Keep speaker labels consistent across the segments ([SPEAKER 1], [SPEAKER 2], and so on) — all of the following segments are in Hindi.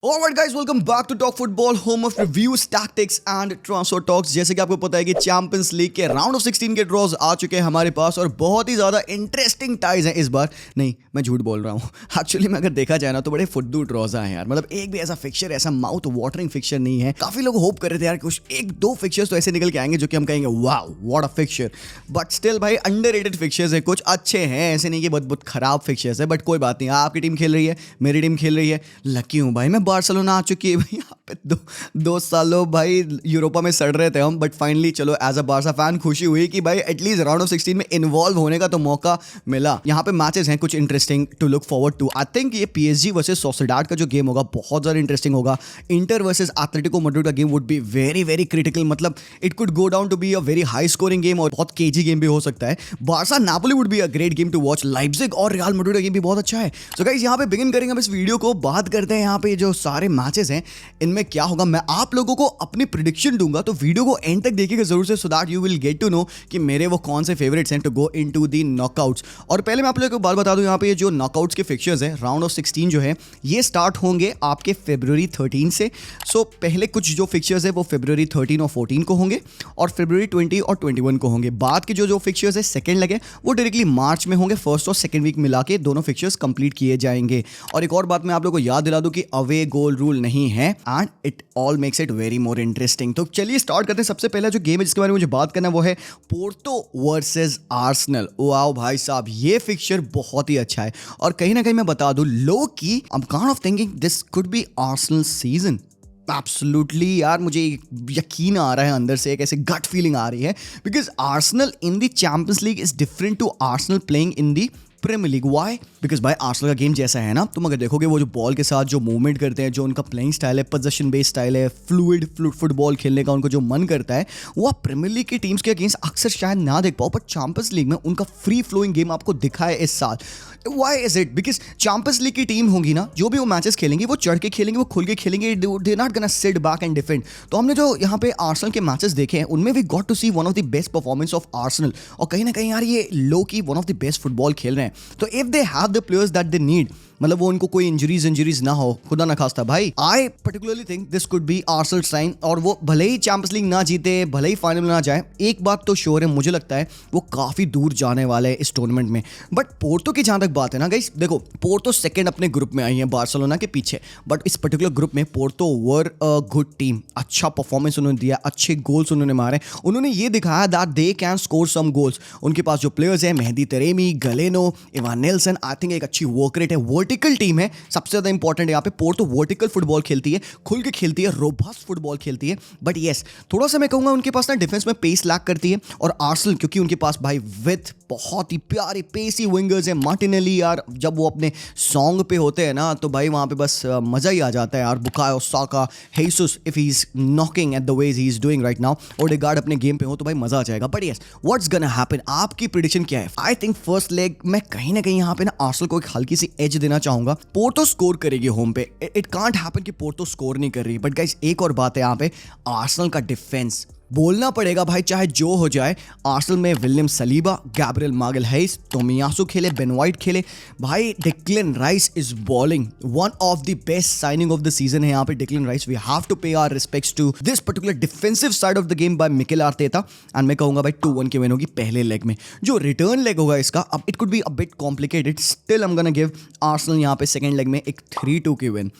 [SPEAKER 1] Alright guys, welcome back to Talk Football, home of reviews, tactics and transfer talks। जैसे कि आपको पता है कि चैंपियंस लीग के राउंड ऑफ 16 के ड्रॉज आ चुके हैं हमारे पास और बहुत ही ज़्यादा इंटरेस्टिंग टाइज हैं इस बार। नहीं, मैं झूठ बोल रहा हूँ। एक्चुअली में अगर देखा जाए ना तो बड़े फुद्दू ड्रॉज हैं यार। मतलब एक भी ऐसा फिक्चर, ऐसा माउथ वाटरिंग फिक्चर नहीं है। काफ़ी लोग होप कर रहे थे यार कुछ एक दो फिक्चर्स तो ऐसे निकल के आएंगे जो कि हम कहेंगे wow what a picture. But still भाई अंडररेटेड फिक्चर्स है, कुछ अच्छे हैं, ऐसे नहीं कि बहुत बहुत खराब फिक्चर्स है। बट कोई बात नहीं, आपकी टीम खेल रही है, मेरी टीम खेल रही है। लकी हूँ भाई, मैं बार्सिलोना आ चुकी है भाई। यहाँ पे दो सालों भाई यूरोपा में सड़ रहे थे हम, बट फाइनली चलो एज अ बार्सा फैन खुशी हुई कि भाई एटलीस्ट राउंड ऑफ 16 में इन्वॉल्व होने का तो मौका मिला। यहाँ पे मैचेस हैं कुछ interesting to look forward to. I think ये PSG वर्सेस सोसिएडाड का जो गेम होगा बहुत ज़्यादा इंटरेस्टिंग होगा। इंटर वर्सेस एटलेटिको मैड्रिड का game would be very very critical. मतलब it could go down to be a very high scoring game और बहुत केजी गेम भी हो सकता है। Barca Napoli would be a great game to watch. Leipzig और रियल मैड्रिड का गेम भी बहुत अच्छा है। सो गाइस यहाँ पे बिगिन करेंगे हम इस वीडियो को, बात करते हैं यहाँ पे जो सारे मैचेस हैं इनमें क्या होगा। मैं आप लोगों को अपनी प्रेडिक्शन दूंगा, तो वीडियो को एंड तक देखिएगा जरूर से, so that you will get to know कि मेरे वो कौन से फेवरेट्स हैं to go into the knockouts. और पहले मैं आप लोगों को बात बता दूं, यहाँ पे ये जो नॉकआउट्स के फिक्चर्स हैं राउंड ऑफ 16 जो है ये स्टार्ट होंगे आपके February 13 से। सो पहले कुछ जो फिक्चर्स है वो February 13 और 14 को होंगे और February 20 और 21 को होंगे। बाद के जो फिक्चर्स है सेकंड लगे वो डायरेक्टली मार्च में होंगे। फर्स्ट और सेकंड वीक मिला के दोनों फिक्चर्स कंप्लीट किए जाएंगे। और एक और बात मैं आप लोगों को याद दिला दूं कि अवे गोल रूल नहीं है and it all makes it very more interesting. तो चलिए स्टार्ट करते हैं। सबसे पहला जो गेम है जिसके बारे में मुझे बात करना है वो है पोर्टो वर्सेस आर्सेनल। वाओ भाई साहब, ये फिक्चर बहुत ही अच्छा है और कहीं ना कहीं मैं बता दूं लो की I am kind of thinking this could be Arsenal season. Absolutely यार, मुझे यकीन आ रहा है अंदर से, एक ऐसे गट फीलिंग आ रही है because Arsenal in the Champions League is different to Arsenal playing in the Premier League. Why? Because भाई आर्सेनल का गेम जैसा है ना, तुम अगर देखोगे वो जो बॉल के साथ जो मूवमेंट करते हैं, जो उनका प्लेइंग स्टाइल है, पोजीशन बेस्ड स्टाइल है, फ्लूइड फुटबॉल खेलने का उनको जो मन करता है वो आप प्रीमियर लीग की टीम्स के अगेंस्ट अक्सर शायद ना देख पाओ, पर चैंपियंस लीग में उनका फ्री फ्लोइंग गेम आपको दिखा है इस साल। Why is it? Because Champions League की टीम होगी ना, जो भी वो मैचेस खेलेंगे वो चढ़ के खेलेंगे, वो खुल के खेलेंगे, they not gonna sit back and defend. तो हमने जो यहाँ पे आर्सेनल के मैचेस देखे हैं उनमें we got to see one of the best performance of Arsenal. और कहीं ना कहीं यार ये लो की one of the best football खेल रहे हैं। तो if they have the players that they need, मतलब वो उनको कोई इंजरीज ना हो, खुदा ना खास्ता भाई, I particularly think this could be Arsenal sign. और वो भले ही चैंपियंस लीग ना जीते, भले ही फाइनल में ना जाए, एक बात तो श्योर है, मुझे लगता है वो काफी दूर जाने वाले हैं इस टूर्नामेंट में। बट पोर्टो की जहां तक बात है ना गाइस, देखो पोर्टो सेकंड अपने ग्रुप में आई है बार्सिलोना के पीछे, बट इस पर्टिकुलर ग्रुप में Porto were a good team. अच्छा परफॉर्मेंस उन्होंने दिया, अच्छे गोल्स उन्होंने मारे, उन्होंने ये दिखाया that they can score some goals. उनके पास जो प्लेयर्स हैं, Mehdi Taremi, Galeno, Evanilson, I think एक अच्छी वर्क रेट है, वर्टिकल टीम है। सबसे ज्यादा इंपॉर्टेंट है यहाँ पे पोर्टो वर्टिकल फुटबॉल खेलती है, खुल के खेलती है, रोबस्ट फुटबॉल खेलती है। बट यस, थोड़ा सा मैं कहूंगा उनके पास ना डिफेंस में पेस लैक करती है। और आर्सेनल क्योंकि उनके पास भाई विथ बहुत ही प्यारे पेसी विंगर्स हैं। मार्टिनेली यार जब वो अपने सॉन्ग पे होते हैं ना तो भाई वहां पे बस मजा ही आ जाता है यार। Bukayo Saka, Jesus if he is knocking at the ways he is doing right now, Odegaard अपने गेम पे हो तो भाई मजा आ जाएगा। But yes, what's gonna happen? आपकी प्रेडिक्शन क्या है? आई थिंक फर्स्ट लेग मैं कहीं ना कहीं यहाँ पे ना आर्सेनल को एक हल्की सी एज देना चाहूंगा। पोर्टो स्कोर करेगी होम पे, इट कांट हैपन कि पोर्टो स्कोर नहीं कर रही। बट गाइस एक और बात है यहाँ पे, आर्सेनल का डिफेंस बोलना पड़ेगा भाई, चाहे जो हो जाए। आर्सेनल में William Saliba, Gabriel Magalhaes, Tomiyasu खेले, बेन वाइट खेले, भाई Declan Rice is balling, one of the best signing of the season है यहाँ पे Declan Rice. We have to pay our respects to this particular defensive side of the game by Mikel Arteta. And मैं कहूंगा भाई 2-1 की विन होगी पहले लेग में। जो रिटर्न लेग होगा इसका, अब it could be a bit complicated, still I am gonna give Arsenal यहाँ पे सेकंड लेग में एक 3-2 की विन।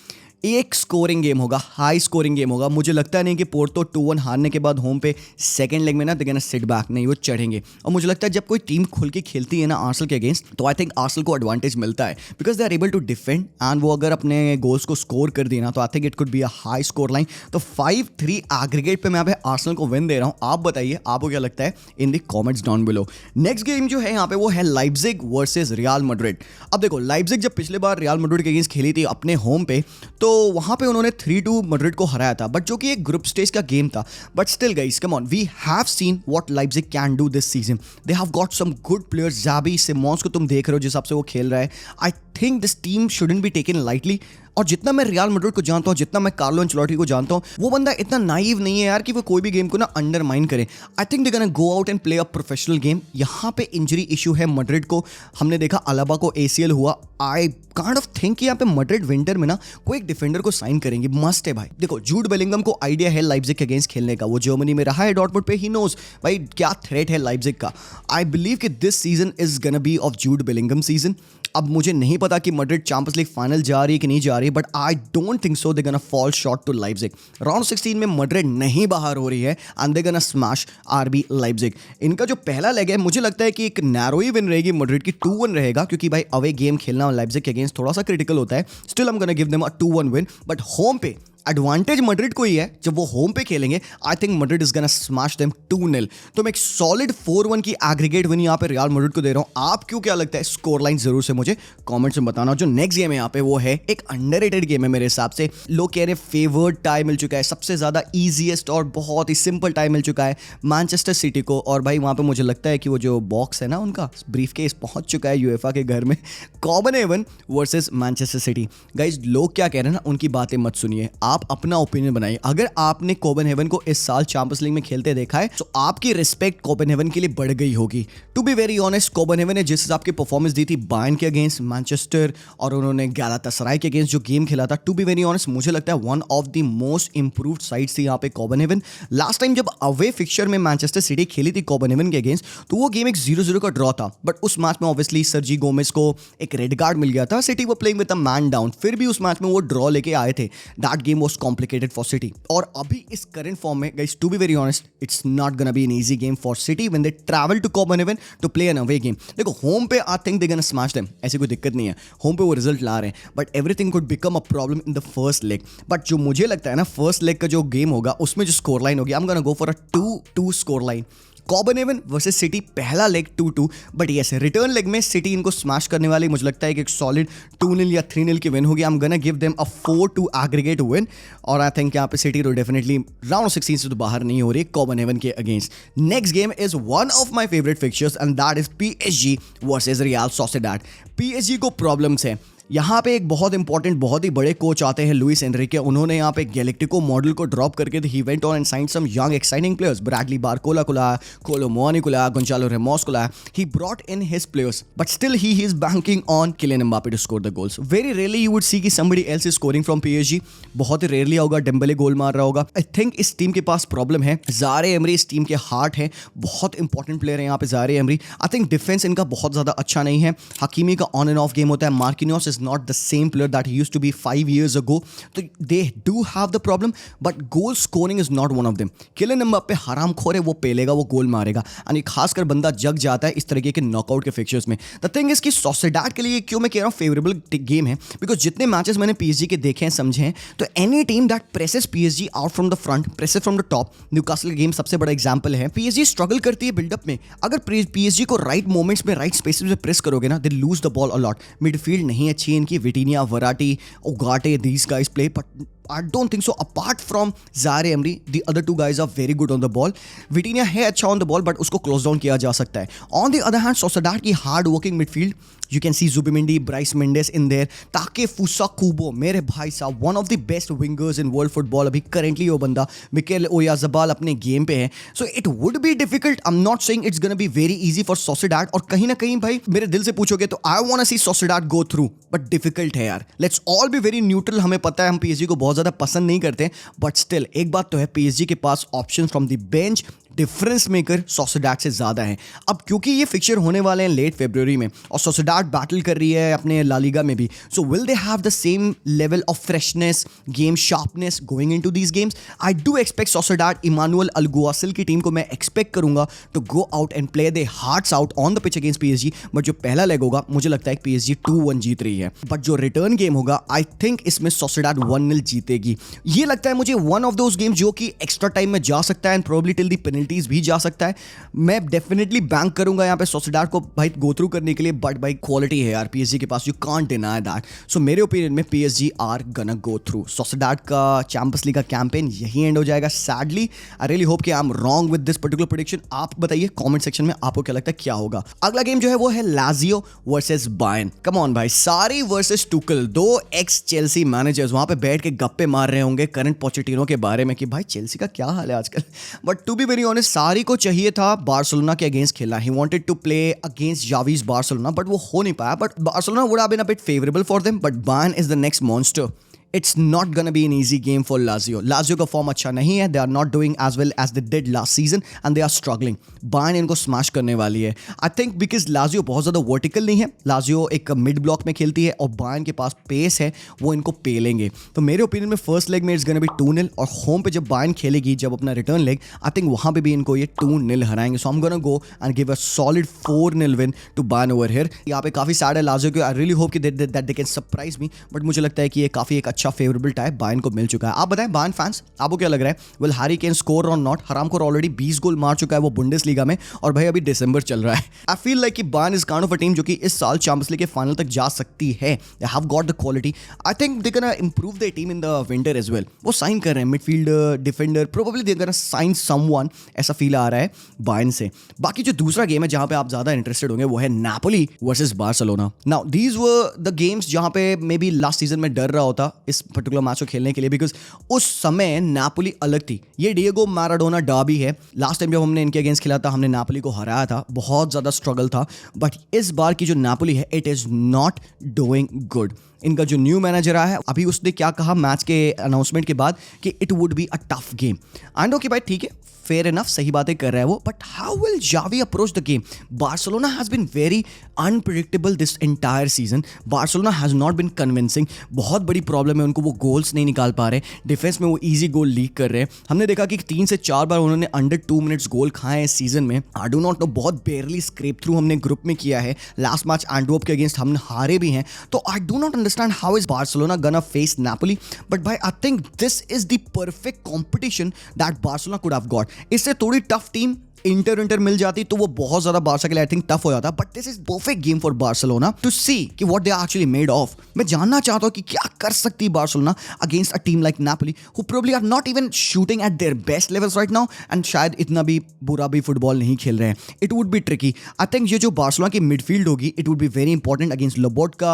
[SPEAKER 1] एक स्कोरिंग गेम होगा, हाई स्कोरिंग गेम होगा। मुझे लगता नहीं कि पोर्टो 2-1 हारने के बाद होम पे सेकंड लेग में ना देना सिट बैक, नहीं वो चढ़ेंगे। और मुझे लगता है जब कोई टीम खुल के खेलती है ना आर्सेनल के अगेंस्ट, तो आई थिंक आर्सेनल को एडवांटेज मिलता है because they are able to defend and वो अगर अपने गोल्स को स्कोर कर दिए ना तो I think it could be a high score line. तो 5-3 एग्रीगेट पे मैं यहाँ पे आर्सेनल को विन दे रहा हूँ। आप बताइए आपको क्या लगता है in the comments down below. Next game जो है यहाँ पे वो है लाइप्जिग वर्सेज रियल मैड्रिड। अब देखो लाइप्जिग जब पिछले बार रियल मैड्रिड के अगेंस्ट खेली थी अपने होम पे, तो वहां पे उन्होंने 3-2 मैड्रिड को हराया था, बट जो कि एक ग्रुप स्टेज का गेम था। But still guys come on, we have seen what Leipzig can do this season. They have got some good players. ज़ाबी सिमोंस को तुम देख रहे हो जिस हिसाब से वो खेल रहा है, I think this team shouldn't be taken lightly. और जितना मैं रियल मैड्रिड को जानता हूँ, जितना मैं कार्लो एंचेलोटी को जानता हूँ, वो बंदा इतना नाइव नहीं है यार कि वो कोई भी गेम को ना अंडरमाइन करे। आई think they gonna go out and play a professional game. यहाँ पे इंजरी इशू है मैड्रिड को, हमने देखा अलाबा को ACL हुआ। आई काइंड ऑफ थिंक कि यहाँ पे मैड्रिड विंटर में ना कोई एक डिफेंडर को साइन करेंगे, मस्ट है भाई। देखो जूड बेलिंगम को आइडिया है लाइप्जिग के अगेंस्ट खेलने का, वो जर्मनी में रहा है डॉर्टमुंड पे, ही नोज भाई क्या थ्रेट है लाइप्जिग का। आई बिलीव कि this season is gonna be of Jude Bellingham season. अब मुझे नहीं पता कि मैड्रिड चैंपियंस लीग फाइनल जा रही है कि नहीं जा रही है, but I don't think so they gonna fall short to Leipzig. Round 16 में मैड्रिड नहीं बाहर हो रही है and they gonna smash RB Leipzig. इनका जो पहला लेग है मुझे लगता है कि एक नैरो ही विन रहेगी मैड्रिड की, 2-1 रहेगा, क्योंकि भाई अवे गेम खेलना लाइप्जिग के अगेंस्ट थोड़ा सा क्रिटिकल होता है। Still I am gonna give them a 2-1 win, but home पे एडवांटेज मैड्रिड को ही है, जब वो होम पे खेलेंगे I think Madrid is gonna smash them 2-0। तो मैं एक सॉलिड 4-1 की एग्रीगेट विन यहाँ पे रियल मैड्रिड को दे रहा हूँ। आपको क्या लगता है, स्कोर लाइन जरूर से मुझे कमेंट्स में बताना। जो नेक्स्ट गेम है यहाँ पे वो है एक अंडररेटेड गेम है मेरे हिसाब से। लोग कह रहे हैं फेवर्ड टाई मिल चुका है, सबसे ज्यादा ईजीएस्ट और बहुत ही सिंपल टाई मिल चुका है मैनचेस्टर सिटी को। और भाई वहां पे मुझे लगता है कि वो जो बॉक्स है ना उनका ब्रीफकेस पहुंच चुका है यूएफए के घर में। Copenhagen versus Manchester city. Guys लोग क्या कह रहे हैं ना उनकी बातें मत सुनिए, आप अपना ओपिनियन बनाइए। अगर आपने कोपेनहेगन को इस साल चैंपियंस लीग में खेलते देखा है तो आपकी रिस्पेक्ट कोपेनहेगन के लिए बढ़ गई होगी। To be very honest, Copenhagen ने जिस हिसाब की परफॉर्मेंस दी थी बायर्न के अगेंस्ट, मैनचेस्टर और उन्होंने गैलातासराय के अगेंस्ट जो गेम खेला था, टू बी वेरी ऑनेस्ट मुझे लगता है one of the most improved sides थी यहाँ पे कोपेनहेगन। लास्ट टाइम जब अवे फिक्चर में मैनचेस्टर सिटी खेली थी कोपेनहेगन के अगेंस्ट तो वो गेम एक 0-0 का ड्रॉ था, बट उस मैच में ऑब्वियसली सर्जी गोमेज को एक रेड कार्ड मिल गया था। सिटी वो playing with a man down, फिर भी उस मैच में वो ड्रॉ लेके आए थे। That game was complicated for City. और अभी इस करंट फॉर्म में guys to be very honest it's not gonna be an easy game for City when they travel to Copenhagen to play an away game. देखो होम पे I think they gonna smash them, ऐसी कोई दिक्कत नहीं है, होम पे वो रिजल्ट ला रहे हैं, but everything could become a problem in the first leg. But जो मुझे लगता है ना फर्स्ट लेग का जो गेम होगा उसमें जो स्कोर लाइन होगी I am gonna go for a 2-2 score line. Copenhagen versus City पहला leg 2-2, but yes return leg में सिटी इनको स्मैश करने वाली मुझे लगता है कि एक सॉलिड 2-0 या 3-0 की विन होगी। I am gonna give them a 4-2 aggregate win. और आई थिंक यहाँ पे सिटी तो डेफिनेटली राउंड 16 से तो बाहर नहीं हो रही कोपेनहेगन के against. Next game is one of my favourite fixtures and that is PSG versus real Sociedad. PSG को प्रॉब्लम्स है यहाँ पे। एक बहुत इंपॉर्टेंट बहुत ही बड़े कोच आते हैं लुइस एनरिके, उन्होंने यहाँ पे गैलेक्टिको मॉडल को ड्रॉप करके ही went on and signed some young exciting players. Bradley Barcola को लाया, कोलो मोआनी को लाया, गोंजालो रेमोस को लाया। He brought in his players but still he is banking on Kylian Mbappe to score the goals. Very rarely you would see कि somebody else is scoring from PSG। बहुत ही रेयरली होगा डेम्बेले गोल मार रहा होगा। आई थिंक इस टीम के पास प्रॉब्लम है। ज़ारे एमरी इस टीम के हार्ट है, बहुत इंपॉर्टेंट प्लेयर है यहाँ पे ज़ारे एमरी। आई थिंक डिफेंस इनका बहुत ज़्यादा अच्छा नहीं है। हकीमी का ऑन एंड ऑफ गेम होता है। Marquinhos is not the same that he used to be 5 years ago. So they do have the problem, but goal scoring is not one of them. Kylian Mbappe हरामखोर है, वो पेलेगा, वो गोल मारेगा, और ये खासकर बंदा जग जाता है इस तरीके के नॉकआउट के फिक्चर्स में। द थिंग इज कि सोसिएडाड के लिए क्यों मैं कह रहा हूँ फेवरेबल गेम है, बिकॉज जितने मैचेस मैंने PSG के देखे हैं समझे हैं, तो any team that presses PSG out from the front, presses from the top, Newcastle का गेम सबसे बड़ा एग्जांपल है। PSG स्ट्रगल करती है बिल्डअप में, अगर PSG को राइट मोमेंट्स में राइट स्पेसेस में प्रेस करोगे ना, they lose the ball a lot. Midfield नहीं अच्छी है इनकी, Vitinha, Verratti, Ugarte, these guys play, but I don't think so. Apart from Zaire Emery, the other two guys are very good on the ball. Vitinha है अच्छा on the ball, but उसको close down किया जा सकता है. On the other hand, Sociedad की hard working midfield, you can see Zubimendi, Bryce Mendes in there. Takefusa Kubo, मेरे भाई साहब, one of the best wingers in world football अभी currently वो बंदा. Mikel Oyarzabal अपने game पे है. So it would be difficult. I'm not saying it's gonna be very easy for Sociedad. और कहीं ना कहीं भाई मेरे दिल से पूछोगे तो I wanna see Sociedad go through, but difficult है यार. Let's all be very neutral. हमें पता है हम PSG को बहुत ज़्यादा पसंद नहीं करते, बट स्टिल एक बात तो है, PSG के पास option from the bench difference maker Sociedad से ज्यादा है। अब क्योंकि ये फिक्चर होने वाले हैं लेट फरवरी में और सोसिएडाड बैटल कर रही है अपने ला लीगा में भी, so will they have the same level of freshness, game sharpness going into these games? I do expect Sociedad, Imanol Alguacil की टीम को मैं एक्सपेक्ट करूंगा to go out and play their hearts out on the pitch against PSG, but जो पहला लेग होगा मुझे लगता है कि PSG 2-1 जीत रही है, बट जो रिटर्न गेम होगा आई थिंक इसमें सोसिएडाड 1-0 जीतेगी। ये लगता है मुझे वन ऑफ दोज गेम जो कि एक्स्ट्रा टाइम में जा सकता है and probably till the penalties भी जा सकता है। मैं डेफिनेटली बैंक करूंगा यहाँ पे सोसिएडाड को भाई गो थ्रू करने के लिए, बट भाई क्वालिटी है यार पीएसजी के पास, you can't deny that. So मेरे ओपिनियन में PSG are gonna go through. Sociedad का चैंपियंस लीग का कैंपेन यही एंड हो जाएगा सैडली। आई रियली होप कि I am wrong with this particular prediction. आप बताइए कमेंट सेक्शन में आपको क्या लगता है क्या होगा। अगला गेम जो है वो है Lazio versus Bayern. Come on भाई, सारी वर्सेस टुकल, दो एक्स चेल्सी मैनेजर्स वहां पे बैठ के गप्पे मार रहे होंगे करंट पोचेटिनो के बारे में कि भाई चेल्सी का क्या हाल है आजकल। But to be very honest, Sarri को चाहिए था बार्सिलोना के अगेंस्ट खेलना। He wanted to play against Xavi's Barcelona, but वो हो नहीं पाया। But Barcelona would have been a bit favourable for them, but Bayern is the next monster. It's not gonna be an easy game for Lazio. Lazio का फॉर्म अच्छा नहीं है. They are not doing as well as they did last season and they are struggling. Bayern इनको स्मैश करने वाली है. I think because Lazio बहुत ज़्यादा वर्टिकल नहीं है. Lazio एक मिड ब्लॉक में खेलती है और Bayern के पास पेस है, वो इनको पेलेंगे. तो मेरे ओपिनियन में फर्स्ट लेग में इट्स gonna be 2-0 और होम पे जब Bayern खेलेगी जब अपना रिटर्न लेग, आई थिंक वहाँ पे भी इनको ये 2-0 हराएंगे. So I'm gonna go and give a solid 4-0 win to Bayern over here. यहाँ पे काफ़ी सैड है Lazio के. I really hope कि that they can surprise me, but मुझे लगता है कि ये काफ़ी एक अच्छा फेवरेबल टाइप बायर्न को मिल चुका है. आप बताएं बायर्न फैंस, आपको क्या लग रहा है? विल हैरी केन स्कोर और नॉट? हरामखोर ऑलरेडी 20 गोल मार चुका है वो बुंडेसलीगा में और भाई अभी दिसंबर चल रहा है. आई फील लाइक कि Bayern is kind of a team जो कि इस साल चैंपियंस लीग के फाइनल तक जा सकती है. They have got the quality. I think they can improve the team in the winter as well. वो साइन कर रहे हैं midfielder, defender, probably they can sign someone, ऐसा फील आ रहा है बायर्न से. बाकी जो दूसरा गेम है जहां पे आप ज्यादा इंटरेस्टेड होंगे वो है Napoli versus Barcelona. Now these were the games जहां पे मे बी लास्ट सीजन में डर रहा होता इस पर्टिकुलर मैच को खेलने के लिए, बिकॉज उस समय नापोली अलग थी. ये डिएगो मैराडोना डर्बी है. लास्ट टाइम जब हमने इनके अगेंस्ट खेला था हमने नापोली को हराया था, बहुत ज़्यादा स्ट्रगल था. बट इस बार की जो नापोली है it is not doing good. इनका जो न्यू मैनेजर आया है अभी उसने क्या कहा मैच के अनाउंसमेंट के बाद कि it would be a tough game. I know कि भाई ठीक है, फेयर इनफ, सही बातें कर रहा है वो, but how will Xavi approach the game? Barcelona has been very unpredictable this entire season. Barcelona has not been convincing. बहुत बड़ी प्रॉब्लम है उनको, वो गोल्स नहीं निकाल पा रहे. डिफेंस में वो ईजी गोल लीक कर रहे हैं. हमने देखा कि 3 से 4 बार उन्होंने अंडर 2 मिनट्स गोल खाए हैं इस सीजन में. आई डू नॉट नो, बहुत बेयरली स्क्रैप थ्रू हमने ग्रुप में किया है. लास्ट मैच एंटवर्प के अगेंस्ट हमने हारे भी हैं. तो I do not understand how is Barcelona गना फेस नापोली. बट भाई I think this is the perfect competition that Barcelona could have got. इससे थोड़ी टफ टीम इंटर मिल जाती तो वो बहुत ज्यादा बार्सा के लिए आई थिंक टफ हो जाता. But this is perfect game for Barcelona to see कि what they are actually made of. मैं जानना चाहता हूं कि क्या कर सकती है Barcelona against a team like Napoli who probably are not even shooting at their best levels right now and शायद इतना भी बुरा भी फुटबॉल नहीं खेल रहे हैं. It would be tricky. I think ये जो बार्सिलोना की मिडफील्ड होगी it would be very important against Lobotka,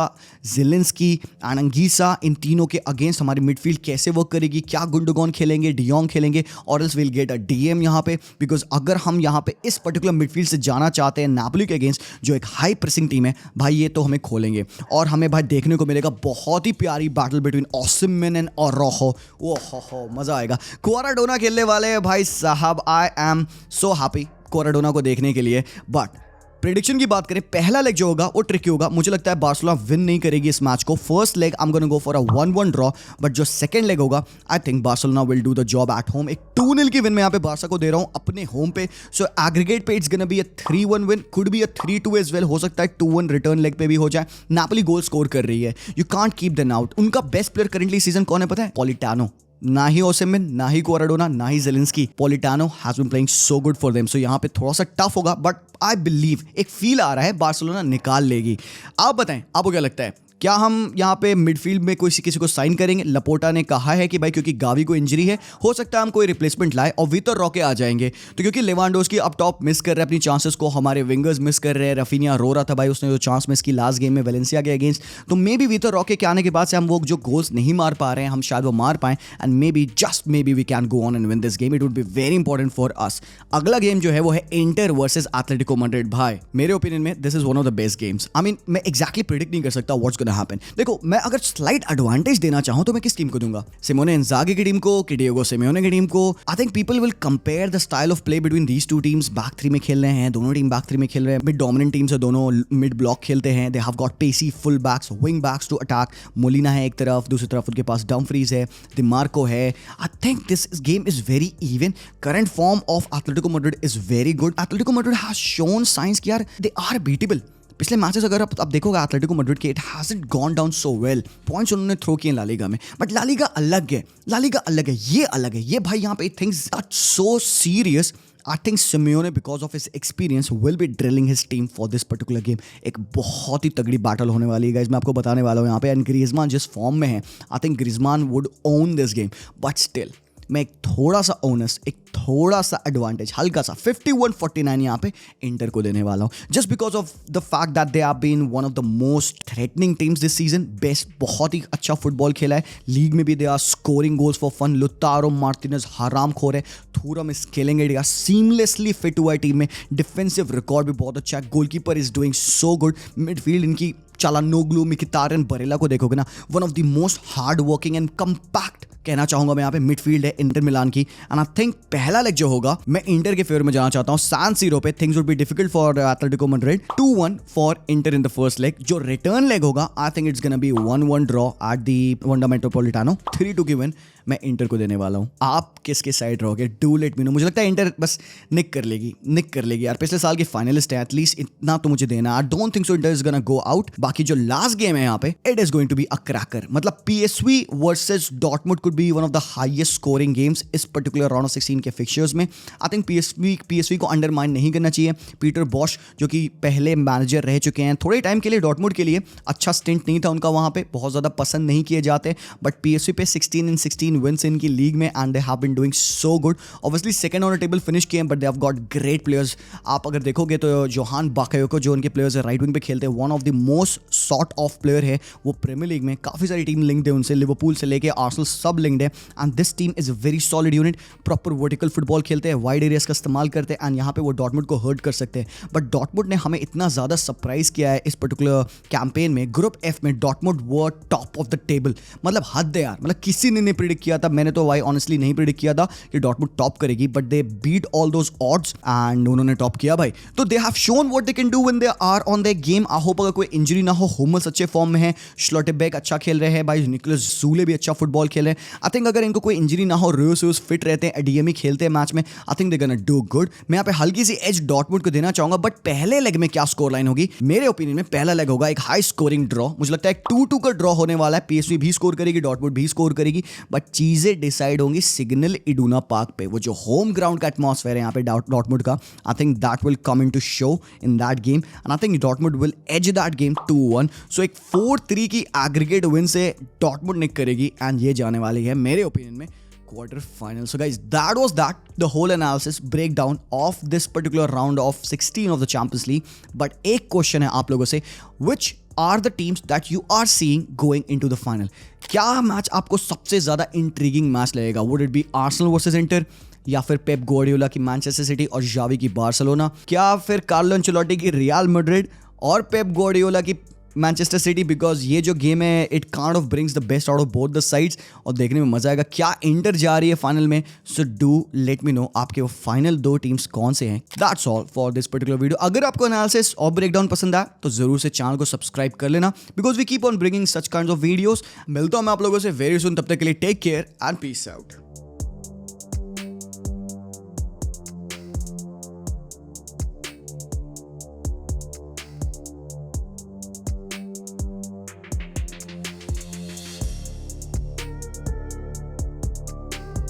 [SPEAKER 1] Zielinski and Anguissa. इन तीनों के अगेंस्ट हमारी मिडफील्ड कैसे वर्क करेगी? क्या गुंडोगॉन खेलेंगे, डियोंग खेलेंगे, और else will get a DM यहाँ पे. बिकॉज अगर हम यहाँ पे इस पर्टिकुलर मिडफील्ड से जाना चाहते हैं नापोली के अगेंस्ट जो एक हाई प्रेसिंग टीम है, भाई ये तो हमें खोलेंगे. और हमें भाई देखने को मिलेगा बहुत ही प्यारी बैटल बिटवीन ओसिमेन और रोहो. ओहो मजा आएगा. क्वाराडोना खेलने वाले हैं भाई साहब. आई एम सो हैप्पी क्वाराडोना को देखने के लिए. बट प्रेडिक्शन की बात करें, पहला लेग जो होगा वो ट्रिकी होगा. मुझे लगता है बार्सिलोना विन नहीं करेगी इस मैच को. First leg I am gonna go for a 1-1 draw. But जो सेकंड लेग होगा I think Barcelona will do the job at home. एक 2-0 की विन मैं यहाँ पे बार्सा को दे रहा हूँ अपने होम पे. सो एग्रीगेट पे it's gonna be a 3-1 win, could be a 3-2 as well. हो सकता है 2-1 रिटर्न लेग पे भी हो जाए. नापोली गोल स्कोर कर रही है, you can't keep them out. उनका बेस्ट प्लेयर करेंटली सीजन कौन है पता है? पोलिटानो. ना ही ओसिमेन, ना ही क्वाराडोना, ना ही Zielinski. Politano has been playing so good for them. So यहाँ पे थोड़ा सा टफ होगा बट आई बिलीव, एक फील आ रहा है बार्सिलोना निकाल लेगी. आप बताएं आपको क्या लगता है? क्या हम यहाँ पे मिडफील्ड में किसी को साइन करेंगे? लपोटा ने कहा है कि भाई क्योंकि गावी को इंजरी है हो सकता है हम कोई रिप्लेसमेंट लाए और वितर रॉके आ जाएंगे. तो क्योंकि लेवांडोव्स्की अब टॉप मिस कर रहे हैं अपनी चांसेस को, हमारे विंगर्स मिस कर रहे हैं. रफीनिया रो रहा था भाई, उसने जो चांस मिस की लास्ट गेम में वेलेंसिया के अगेंस्ट. तो मे बी वितर रॉके के आने के बाद से हम वो जो गोल्स नहीं मार पा रहे हैं हम शायद वो मार पाएं and may be just may be we can go on and win this game. It would be very important for us. अगला गेम जो है वो है इंटर वर्सेस एटलेटिको मैड्रिड. भाई मेरे ओपिनियन में this is one of the best games. I mean मैं एक्जैक्टली प्रेडिक्ट नहीं कर सकता व्हाट्स गोना हैपन. देखो मैं अगर स्लाइट एडवांटेज देना चाहूं तो मैं किस टीम को दूंगा? सिमोने इंजागी की टीम को कि डिएगो सिमेओने की टीम को? I think people will compare the style of play between these two teams. Back three में खेल रहे हैं दोनों टीम, बैक थ्री में खेल रहे हैं. मिड डोमिनेंट टीम्स है दोनों, मिड ब्लॉक खेलते हैं. They have got pacey full backs, wing backs to attack. Molina है एक तरफ, दूसरी तरफ उनके पास डम्फ्रीज है, डिमार्को है. I think this game is very even. Current form of Atletico Madrid is very good. Atletico Madrid has shown science कि यार दे आर बीटेबल. पिछले मैचेस अगर आप देखोगे एटलेटिको मैड्रिड के, it hasn't gone down so well. Points उन्होंने थ्रो किए ला लीगा में, बट ला लीगा अलग है. ला लीगा अलग है, ये अलग है. ये भाई यहाँ पे things are so serious. I think Simeone because of his experience will be drilling his team for this particular game. एक बहुत ही तगड़ी बैटल होने वाली है गाइस, मैं आपको बताने वाला हूँ यहाँ पे। एंड ग्रीजमान जिस फॉर्म में है, I think ग्रीजमान would own this game, but still मैं एक थोड़ा सा ओनस, एक थोड़ा सा एडवांटेज, हल्का सा 51-49 यहाँ पे इंटर को देने वाला हूँ, just because of the fact that they have been one of the most threatening teams this season. Best, बहुत ही अच्छा फुटबॉल खेला है लीग में भी। They are scoring goals for fun. Lautaro Martinez हराम खोर है, Thuram is killing it, seamlessly fit हुआ है टीम में। डिफेंसिव रिकॉर्ड भी बहुत अच्छा है, goalkeeper is doing so good. Midfield इनकी चालानोग्लू, मिकितारियन, बरेला को देखोगे ना, one of the most hard working and compact कहना चाहूंगा मैं यहाँ पे मिडफील्ड है इंटर मिलान की। एंड आई थिंक पहला लेग जो होगा मैं इंटर के फेवर में जाना चाहता हूँ। सैन सीरो पे things would be difficult for Atletico Madrid. 2-1 for inter in the first leg. जो रिटर्न लेग होगा I think it's gonna B 1-1 draw at the Wanda Metropolitano. 3-2 की विन मैं इंटर को देने वाला हूँ। आप किसके साइड रहोगे? Do let me know. मुझे लगता है इंटर बस निक कर लेगी यार। पिछले साल की फाइनलिस्ट है, एटलीस्ट इतना तो मुझे देना। I don't think so Inter is gonna go out. बाकी जो लास्ट गेम है यहाँ पे, it is going to be a cracker. मतलब PSV versus Dortmund could be one of the highest scoring games इस पर्टिकुलर राउंड ऑफ 16 के फिक्चर्स में। आई थिंक पीएसवी को अंडरमाइन नहीं करना चाहिए। पीटर बॉश जो कि पहले मैनेजर रह चुके हैं थोड़े टाइम के लिए डॉर्टमुंड के लिए, अच्छा स्टिंट नहीं था उनका वहां पे, बहुत ज्यादा पसंद नहीं किए जाते, बट पीएसवी पे 16 विंस इनकी लीग में and they have been doing so good. Obviously second on the table finish किए हैं, but they have got great players. आप अगर देखोगे तो जोहान बाकायोको जो उनके प्लेयर्स है राइट विंग पे खेलते हैं, one of the most sort of player है वो प्रीमियर लीग में। काफी सारी टीम लिंक्ड है उनसे, लिवरपूल से लेके आर्सेनल सब लिंक्ड है। And this team is a very solid unit. Proper vertical football खेलते हैं, वाइड एरियाज का इस्तेमाल करते हैं एंड यहाँ पे वो डॉर्टमुंड को हर्ट कर सकते हैं। बट डॉर्टमुंड ने हमें इतना ज्यादा सरप्राइज किया है इस पर्टिकुलर कैंपेन में। ग्रुप एफ में Dortmund were top of the table, मतलब हद है यार। मतलब किसी ने नहीं प्रिडिक्ट किया था, मैंने तो भाई ऑनेस्टली नहीं प्रिडिक्ट किया था कि डॉर्टमुंड टॉप करेगी, but they beat all those odds and उन्होंने टॉप किया भाई। तो they have shown what they can do when they are on their game. I hope अगर कोई इंजरी ना हो। हुमल्स अच्छे फॉर्म में है, श्लोटेबेक अच्छा खेल रहे हैं भाई, निकोलस जूले भी अच्छा फुटबॉल खेल रहे हैं। आई थिंक अगर इनको कोई इंजरी ना हो, रोस फिट रहते हैं, एडीएमई खेलते हैं मैच में, I think they gonna do good. मैं यहाँ पे हल्की सी एज डॉर्टमुंड को देना चाहूंगा। बट पहले लेग में क्या स्कोर लाइन होगी? मेरे ओपिनियन में पहला लेग होगा एक हाई स्कोरिंग ड्रॉ। मुझे लगता है 2-2 का ड्रॉ होने वाला है। पीएसवी भी स्कोर करेगी, डॉर्टमुंड भी स्कोर करेगी, बट चीजें डिसाइड होंगी सिग्नल इडुना पार्क पे। वो जो होम ग्राउंड का एटमॉस्फेयर है यहाँ पे डॉर्टमुंड का, I think that will come in to show in that game and I think Dortmund will edge that game 2-1। So एक 4-3 की एग्रीगेट विन से डॉर्टमुंड निक करेगी एंड ये जाने वाली है मेरे ओपिनियन में quarter final. So guys, that was the whole analysis breakdown of this particular round of 16 of the Champions League. But एक question है आप लोगों से, which are the teams that you are seeing going into the final? क्या मैच आपको सबसे ज्यादा इंट्रीगिंग मैच लगेगा? Would it be Arsenal versus Inter, या फिर पेप गार्डियोला की मैनचेस्टर सिटी और जावी की बार्सिलोना, क्या फिर कार्लो एंचेलोटी की रियल मैड्रिड और पेप गार्डियोला की मैनचेस्टर सिटी? बिकॉज ये जो गेम है it kind of brings the best out of both the sides और देखने में मजा आएगा। क्या इंटर जा रही है फाइनल में? So do let me know आपके वो फाइनल 2 टीम्स कौन से हैं। That's all for this particular video. अगर आपको एनालिसिस और ब्रेकडाउन पसंद आया तो जरूर से चैनल को सब्सक्राइब कर लेना, because we keep on bringing such kinds of videos. मिलता हूं मैं आप लोगों से वेरी सुन, तब तक के लिए take care and peace out.